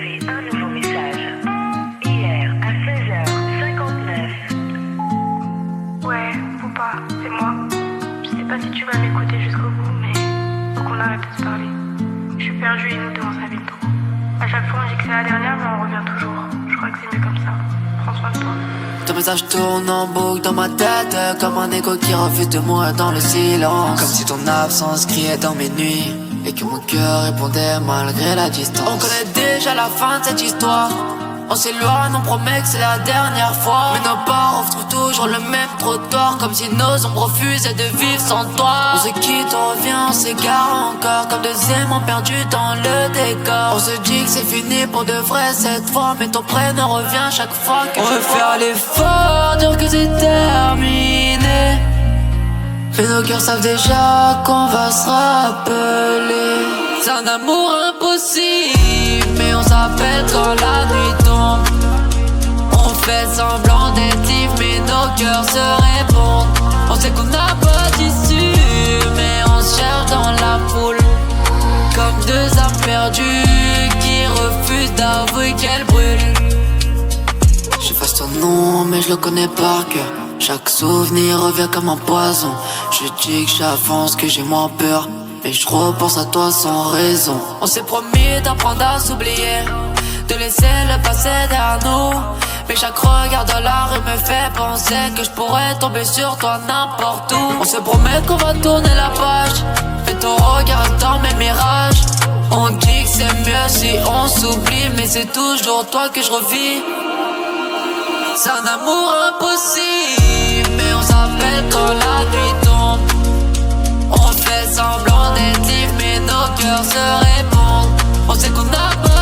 avez un nouveau message. Hier à 16h59. Ouais, Poupa, c'est moi. Je sais pas si tu vas m'écouter jusqu'au bout, mais faut qu'on arrête de se parler. Je suis perdue et nous deux on s'abîme trop. À chaque fois on dit que c'est la dernière, mais on revient toujours. Je crois que c'est mieux comme ça. Prends soin de toi. Ton message tourne en boucle dans ma tête, comme un écho qui refuse de mourir dans le silence. Comme si ton absence criait dans mes nuits et que mon cœur répondait malgré la distance. On connaît déjà la fin de cette histoire. On s'éloigne, on promet que c'est la dernière fois. Mais nos parents retrouvent toujours le même trottoir, comme si nos ombres refusaient de vivre sans toi. On se quitte, on revient, on s'égare encore, comme deux aimants perdus dans le décor. On se dit que c'est fini pour de vrai cette fois, mais ton prénom revient chaque fois que on veut faire l'effort, dire que c'est terminé. Mais nos cœurs savent déjà qu'on va se rappeler. C'est un amour impossible, mais on s'appelle quand la nuit tombe. On fait semblant d'être libres, mais nos cœurs se répondent. On sait qu'on n'a pas d'issue, mais on se cherche dans la foule, comme deux âmes perdues qui refusent d'avouer qu'elles brûlent. J'efface ton nom, mais je le connais par cœur. Chaque souvenir revient comme un poison. Je dis que j'avance, que j'ai moins peur, mais je repense à toi sans raison. On s'est promis d'apprendre à s'oublier, de laisser le passé derrière nous. Mais chaque regard dans la rue me fait penser que je pourrais tomber sur toi n'importe où. On se promet qu'on va tourner la page, mais ton regard reste dans mes mirages. On dit que c'est mieux si on s'oublie, mais c'est toujours toi que je revis. C'est un amour impossible, mais on s'appelle quand la nuit tombe. On fait semblant d'être libres, mais nos cœurs se répondent. On sait qu'on n'a pas